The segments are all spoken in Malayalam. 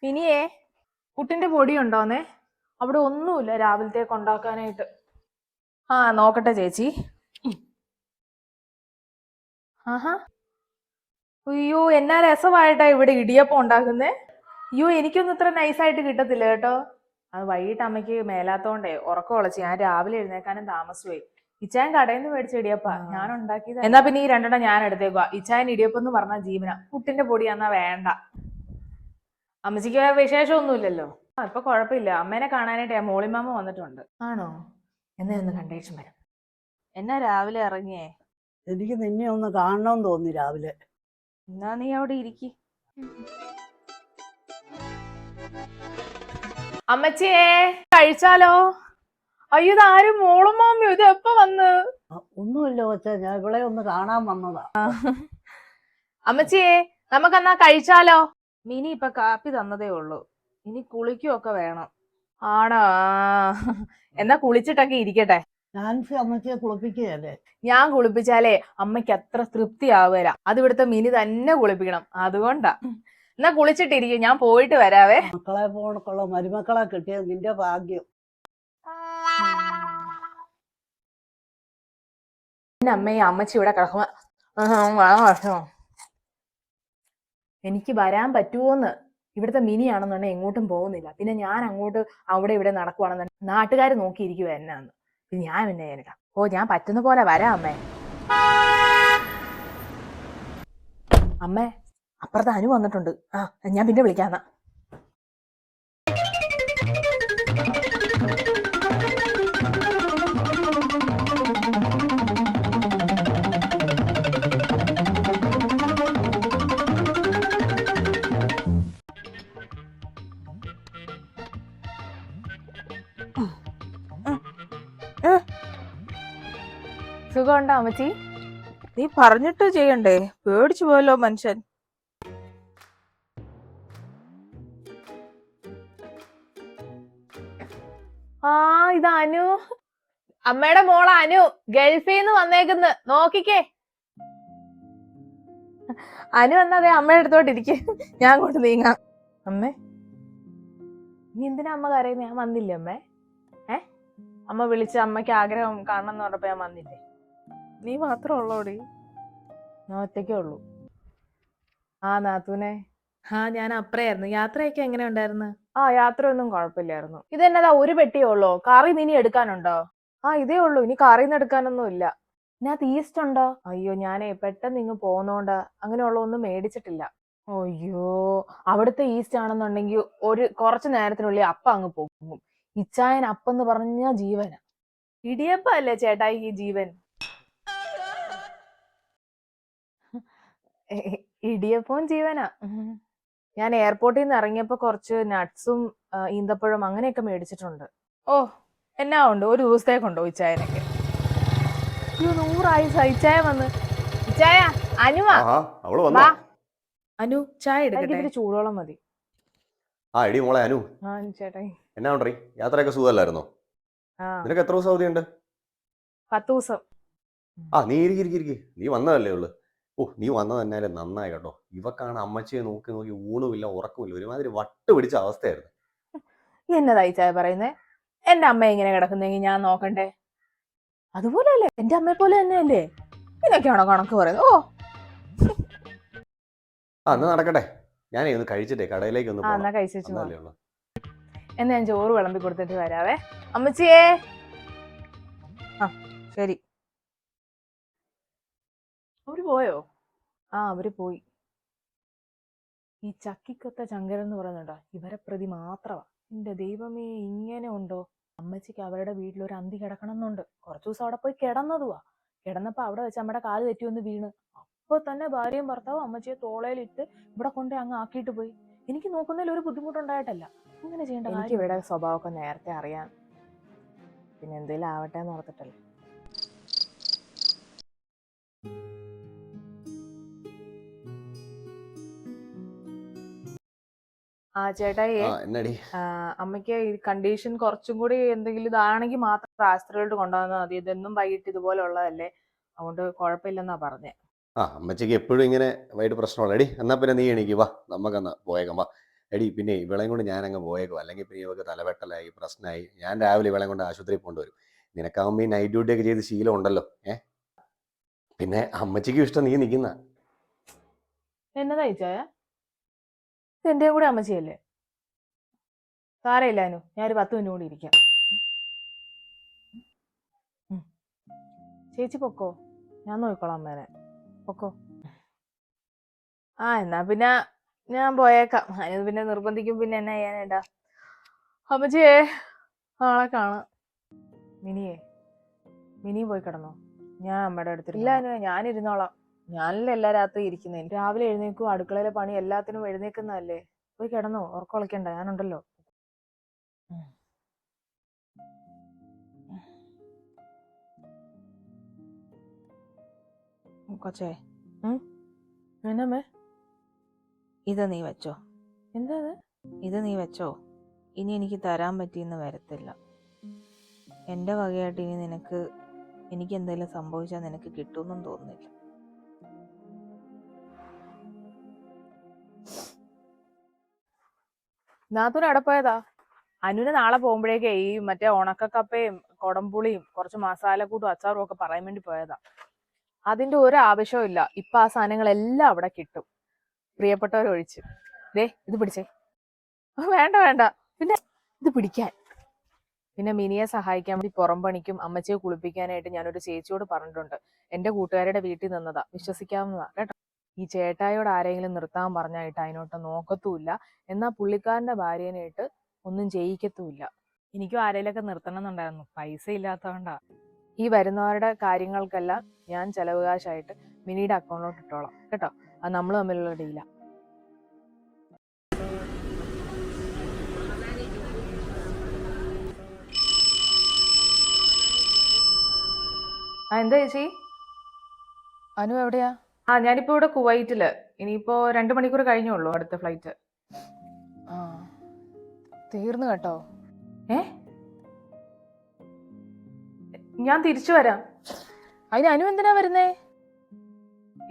ഇനിയേ പുട്ടിന്റെ പൊടി ഉണ്ടോന്നേ? അവിടെ ഒന്നുമില്ല രാവിലത്തേക്ക് ഉണ്ടാക്കാനായിട്ട്. ആ നോക്കട്ടെ ചേച്ചി. ആഹാ, അയ്യോ എന്നാ രസമായിട്ടാ ഇവിടെ ഇടിയപ്പം ഉണ്ടാക്കുന്നേ. അയ്യോ എനിക്കൊന്നും ഇത്ര നൈസായിട്ട് കിട്ടത്തില്ല കേട്ടോ. അത് വൈകിട്ട് അമ്മയ്ക്ക് മേലാത്തോണ്ടേ ഉറക്കം ഉളച്ച് ഞാൻ രാവിലെ എഴുന്നേക്കാനും താമസിച്ചുപോയി. ഇച്ചായൻ കടയിൽ നിന്ന് മേടിച്ച ഇടിയപ്പാ, ഞാൻ ഉണ്ടാക്കിയത്. എന്നാ പിന്നെ ഈ രണ്ടെണ്ണം ഞാൻ എടുത്തേക്കുവാ. ഇച്ചായൻ ഇടിയപ്പം എന്ന് പറഞ്ഞ ജീവന, പുട്ടിന്റെ പൊടി എന്നാ വേണ്ട. അമ്മച്ചിക്ക് വിശേഷമൊന്നുമില്ലല്ലോ. ആ ഇപ്പൊ കുഴപ്പമില്ല. അമ്മേനെ കാണാനായിട്ട് മോളിമാമ വന്നിട്ടുണ്ട്. ആണോ? എന്നാ ഒന്ന് കണ്ടേച്ചും വരാം. എന്നാ രാവിലെ ഇറങ്ങിയേ? എനിക്ക് നിന്നെ ഒന്ന് കാണണമെന്ന് തോന്നി രാവിലെ. എന്നാ നീ അവിടെ ഇരിക്കി. അമ്മച്ചിയെ കഴിച്ചാലോ? അയ്യോ ഇതാരും മോളും മാമിയോ? ഇത് എപ്പോ വന്ന്? ഒന്നുമില്ല കൊച്ചാ, ഞാൻ ഇവിടെ ഒന്ന് കാണാൻ വന്നതാ. അമ്മച്ചിയെ നമുക്കെന്നാ കഴിച്ചാലോ? മിനി ഇപ്പൊ കാപ്പി തന്നതേ ഉള്ളൂ, ഇനി കുളിക്കുമൊക്കെ വേണം. ആണോ? എന്നാ കുളിച്ചിട്ടൊക്കെ ഇരിക്കട്ടെ. നാൻസി അമ്മച്ചിയെ കുളിപ്പിക്കുകയല്ലേ? ഞാൻ കുളിപ്പിച്ചാലേ അമ്മയ്ക്ക് അത്ര തൃപ്തി ആവുകയില്ല. അത് ഇവിടുത്തെ മിനി തന്നെ കുളിപ്പിക്കണം, അതുകൊണ്ടാ. എന്നാ കുളിച്ചിട്ടിരിക്കും, ഞാൻ പോയിട്ട് വരാവേ. മക്കളെ പോണക്കുള്ള മരുമക്കളെ കിട്ടിയത് നിന്റെ ഭാഗ്യം. എന്റെ അമ്മയെ അമ്മച്ചി ഇവിടെ കിടക്കുമ്പോ എനിക്ക് വരാൻ പറ്റുമോന്ന്. ഇവിടുത്തെ മിനിയാണെന്നുണ്ടെങ്കിൽ എങ്ങോട്ടും പോകുന്നില്ല. പിന്നെ ഞാൻ അങ്ങോട്ട് അവിടെ ഇവിടെ നടക്കുവാണെന്നുണ്ടെങ്കിൽ നാട്ടുകാർ നോക്കിയിരിക്കുക എന്നാന്ന്. പിന്നെ ഞാൻ പിന്നെ ഞാനിടാം. ഓ ഞാൻ പറ്റുന്ന പോലെ വരാം അമ്മേ. അമ്മേ അപ്പുറത്ത് അനു വന്നിട്ടുണ്ട്. ആ ഞാൻ പിന്നെ വിളിക്കാന്നാ. സുഖമുണ്ടോ അമ്മച്ചി? നീ പറഞ്ഞിട്ട് ചെയ്യണ്ടേ? പേടിച്ചു പോയല്ലോ മനുഷ്യൻ. ആ ഇത് അനു, അമ്മയുടെ മോള് അനു ഗൾഫിൽ നിന്ന് വന്നേക്കുന്ന്. നോക്കിക്കേ. അനു എന്നതേ അമ്മയുടെ അടുത്തോട്ട് ഇരിക്കും, ഞാൻ അങ്ങോട്ട് നീങ്ങാം. അമ്മേ നീ എന്തിനാ അമ്മ കരയുന്നത്? ഞാൻ വന്നില്ലേ അമ്മേ? അമ്മ വിളിച്ച് അമ്മയ്ക്ക് ആഗ്രഹം കാണണം എന്ന് പറഞ്ഞപ്പോ ഞാൻ വന്നില്ലേ? നീ മാത്രമേ ഉള്ളോടി? ഞാൻ ഒറ്റയ്ക്കേ ഉള്ളൂ. ആ നാത്തൂനെ, ആ ഞാൻ അപ്പറയായിരുന്നു. യാത്രയൊക്കെ എങ്ങനെ ഉണ്ടായിരുന്നു? ആ യാത്ര ഒന്നും കുഴപ്പമില്ലായിരുന്നു. ഇതെന്നതാ ഒരു പെട്ടിയേ ഉള്ളോ? കറി ഇനി എടുക്കാനുണ്ടോ? ആ ഇതേ ഉള്ളൂ, ഇനി കറിന്ന് എടുക്കാനൊന്നും ഇല്ല. ഇതിനകത്ത് ഈസ്റ്റ് ഉണ്ടോ? അയ്യോ ഞാനേ പെട്ടെന്ന് ഇങ്ങ് പോന്നോണ്ട് അങ്ങനെയുള്ള ഒന്നും മേടിച്ചിട്ടില്ല. അയ്യോ അവിടുത്തെ ഈസ്റ്റ് ആണെന്നുണ്ടെങ്കിൽ കുറച്ചു നേരത്തിനുള്ളിൽ അപ്പം അങ്ങ് പോകും. ഇച്ചായൻ അപ്പെന്ന് പറഞ്ഞ ജീവനാ. ഇടിയപ്പ അല്ലേ ചേട്ടാ ഈ ജീവൻ? ഇടിയപ്പവും ജീവനാ. ഞാൻ എയർപോർട്ടിൽ നിന്ന് ഇറങ്ങിയപ്പോ കുറച്ച് നട്ട്സും ഈന്തപ്പഴം അങ്ങനെയൊക്കെ മേടിച്ചിട്ടുണ്ട്. ഓ എന്നാ ഉണ്ട്, ഒരു ദിവസത്തേക്കുണ്ടോ ഇച്ചായനൊക്കെ? 100 ആയുസ ഇച്ചായ വന്ന്. ഇച്ചായ അനുവാ. അനു ചായ എടുക്കട്ടെ? ഇതിൽ ചൂടോളം മതി. ആ എടി മോളെ അനു. ആ ചേട്ടാ. എന്നാ ഉണ്ടീ? യാത്രയൊക്കെ സുഖമല്ലായിരുന്നോ? നിനക്ക് എത്ര ദിവസം അവധിയുണ്ട്? 10 ദിവസം. ആ നീ ഇരിക്കി, നീ വന്നതല്ലേ ഉള്ളു. ഓ നീ വന്നത് തന്നെ നന്നായി കേട്ടോ. ഇവക്കാണ് അമ്മച്ചിയെ നോക്കി നോക്കി ഊണുമില്ല ഉറക്കമില്ല, ഒരുമാതിരി വട്ട് പിടിച്ച അവസ്ഥയായിരുന്നു. എന്നതായി ചായ പറയുന്നേ? എന്റെ അമ്മ ഇങ്ങനെ കിടക്കുന്നെങ്കിൽ ഞാൻ നോക്കണ്ടേ? അതുപോലെ അല്ലേ, എന്റെ അമ്മയെ പോലെ തന്നെയല്ലേ. ഇതൊക്കെയാണോ കണക്ക് പറയുന്നത്? ഓ എന്നാ നടക്കട്ടെ, ഞാനേ ഒന്ന് കഴിച്ചിട്ടേ കടയിലേക്ക് ഒന്ന് എന്നാ കഴിച്ചു. എന്നാ ഞാൻ ചോറ് വിളമ്പി കൊടുത്തിട്ട് വരാവേ. അമ്മച്ചിയേ. ആ ശരി. അവര് പോയോ? ആ അവര് പോയി. ഈ ചക്കിക്കൊത്ത ചങ്കരൻ എന്ന് പറയുന്നുണ്ടോ, ഇവരെ പ്രതി മാത്രമാ. എന്റെ ദൈവമേ ഇങ്ങനെ ഉണ്ടോ? അമ്മച്ചിക്ക് അവരുടെ വീട്ടിലൊരു അന്തി കിടക്കണം എന്നുണ്ട്. കുറച്ചു ദിവസം അവിടെ പോയി കിടന്നതുവാ. കിടന്നപ്പോ അവിടെ വെച്ച് നമ്മുടെ കാല് തെറ്റി ഒന്ന് വീണ്. അപ്പൊ തന്നെ ഭാര്യയും ഭർത്താവും അമ്മച്ചിയെ തോളയിലിട്ട് ഇവിടെ കൊണ്ടേ അങ്ങ് ആക്കിയിട്ട് പോയി. എനിക്ക് നോക്കുന്നതിൽ ഒരു ബുദ്ധിമുട്ടുണ്ടായിട്ടല്ല, ഇങ്ങനെ ചെയ്യേണ്ട. എനിക്ക് ഇവിടെ സ്വഭാവമൊക്കെ നേരത്തെ അറിയാം, പിന്നെ എന്തെങ്കിലും ആവട്ടെ എന്ന് ഓർത്തിട്ടല്ലേ. ആ ചേട്ടായി, അമ്മയ്ക്ക് കണ്ടീഷൻ കുറച്ചും കൂടി എന്തെങ്കിലും ഇതാണെങ്കിൽ മാത്രം ആശുപത്രിയിലോട്ട് കൊണ്ടുവന്നാൽ മതി. ഇതെന്നും വൈകിട്ട് ഇതുപോലെ ഉള്ളതല്ലേ, അതുകൊണ്ട് കുഴപ്പമില്ലെന്നാ പറഞ്ഞേ. അമ്മച്ചിക്ക് എപ്പോഴും ഇങ്ങനെ വൈകിട്ട് പ്രശ്നമുള്ള. എടി എന്നാ പിന്നെ നീ എണീക്ക്, വാ നമുക്കെന്നാ പോയേക്കാം വാ. എടി പിന്നെ ഇവളെയും കൊണ്ട് ഞാൻ അങ്ങ് പോയേക്കും, അല്ലെങ്കിൽ പിന്നെ ഇവൾക്ക് തലവെട്ടലായി പ്രശ്നമായി. ഞാൻ രാവിലെ ഇവളെയും കൊണ്ട് ആശുപത്രിയിൽ കൊണ്ടുവരും. നിനക്കാവുമ്പോൾ ഈ നൈറ്റ് ഡ്യൂട്ടി ഒക്കെ ചെയ്ത് ശീലം ഉണ്ടല്ലോ. പിന്നെ അമ്മച്ചിക്കും ഇഷ്ടം നീ നിൽക്കുന്ന. എന്നതാ ചോദിച്ചായ? ഇത് എന്റെയും കൂടെ അമ്മച്ചിയല്ലേ? സാരമില്ല അനു, ഞാനൊരു 10 മിനിറ്റ് കൂടി ഇരിക്കാം. ചേച്ചി പൊക്കോ, ഞാൻ നോക്കിക്കോളാം അമ്മേനെ. പൊക്കോ. എന്നാ പിന്നെ ഞാൻ പോയേക്കാം. അതിന് പിന്നെ നിർബന്ധിക്കും, പിന്നെ എന്നാ ചെയ്യാനേട്ടാ. അമ്മച്ചിയേ, നാളെ കാണാം. മിനിയും പോയി കിടന്നോ? ഞാൻ അമ്മയുടെ അടുത്ത് ഇല്ല അനു, ഞാനിരുന്നോളാം. ഞാനല്ലേ എല്ലാ രാത്രി ഇരിക്കുന്നേ. രാവിലെ എഴുന്നേക്കും, അടുക്കളയിലെ പണി എല്ലാത്തിനും എഴുന്നേക്കുന്നതല്ലേ. പോയി കിടന്നോ, ഉറക്കം ഉളക്കണ്ട, ഞാനുണ്ടല്ലോ. കൊച്ചേ, എന്നമ്മേ? ഇത് നീ വെച്ചോ. എന്താ ഇത് നീ വെച്ചോ. ഇനി എനിക്ക് തരാൻ പറ്റിയെന്ന് വരത്തില്ല. എൻ്റെ വകയായിട്ട് ഇനി എനിക്ക് എന്തെങ്കിലും സംഭവിച്ചാൽ നിനക്ക് കിട്ടുമെന്നും തോന്നുന്നില്ല. നാത്തൂന് എവിടെ പോയതാ? അനുവിന് നാളെ പോകുമ്പോഴേക്കേ ഈ മറ്റേ ഉണക്കക്കപ്പയും കൊടംപുളിയും കുറച്ച് മസാലക്കൂട്ടും അച്ചാറും ഒക്കെ പറയാൻ വേണ്ടി പോയതാ. അതിന്റെ ഒരു ആവശ്യവും ഇല്ല. ഇപ്പൊ ആ സാധനങ്ങളെല്ലാം അവിടെ കിട്ടും, പ്രിയപ്പെട്ടവരൊഴിച്ച്. ഇത് പിടിച്ചേ. വേണ്ട, പിന്നെ ഇത് പിടിക്കാൻ. പിന്നെ മിനിയെ സഹായിക്കാൻ വേണ്ടി പുറം പണിക്കും അമ്മച്ചിയെ കുളിപ്പിക്കാനായിട്ട് ഞാനൊരു ചേച്ചിയോട് പറഞ്ഞിട്ടുണ്ട്. എന്റെ കൂട്ടുകാരുടെ വീട്ടിൽ നിന്നതാ, വിശ്വസിക്കാവുന്നതാ കേട്ടോ. ഈ ചേട്ടായോട് ആരെങ്കിലും നിർത്താൻ പറഞ്ഞായിട്ട് അതിനോട്ട് നോക്കത്തുമില്ല. എന്നാ പുള്ളിക്കാരന്റെ ഭാര്യേനായിട്ട് ഒന്നും ചെയ്യിക്കത്തുമില്ല. എനിക്കും ആരെങ്കിലൊക്കെ നിർത്തണം എന്നുണ്ടായിരുന്നു, പൈസ ഇല്ലാത്തതുകൊണ്ടാ. ഈ വരുന്നവരുടെ കാര്യങ്ങൾക്കെല്ലാം ഞാൻ ചെലവ് കാശായിട്ട് മിനിയുടെ അക്കൗണ്ടിലോട്ട് ഇട്ടോളാം കേട്ടോ. അത് നമ്മൾ തമ്മിലുള്ള ഡീലാ. എന്താ ചേച്ചി? അനു എവിടെയാ? ഞാനിപ്പോ ഇവിടെ കുവൈറ്റില്. ഇനിയിപ്പോ 2 മണിക്കൂർ കഴിഞ്ഞുള്ളൂ അടുത്ത ഫ്ലൈറ്റ്. തീർന്നു കേട്ടോ. ഞാൻ തിരിച്ചു വരാം. അതിന് അനു എന്തിനാ വരുന്നേ?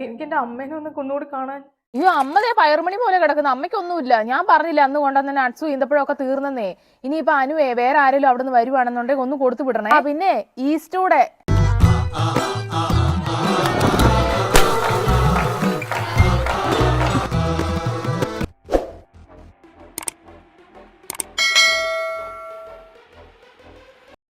എനിക്ക് എന്റെ അമ്മേനെ ഒന്ന് കൊന്നുകൂടി കാണാൻ. അയ്യോ, അമ്മതേ പയറുമണി പോലെ കിടക്കുന്ന, അമ്മയ്ക്കൊന്നുമില്ല. ഞാൻ പറഞ്ഞില്ല അന്ന് കൊണ്ടുവന്ന നട്സും ഈന്തപ്പഴമൊക്കെ തീർന്നെന്നേ. ഇനിയിപ്പൊ അനുവേ വേറെ ആരെങ്കിലും അവിടെ നിന്ന് വരുവാണെന്നുണ്ടെങ്കിൽ ഒന്ന് കൊടുത്തു വിടണേ. പിന്നെ ഈസ്റ്റൂടെ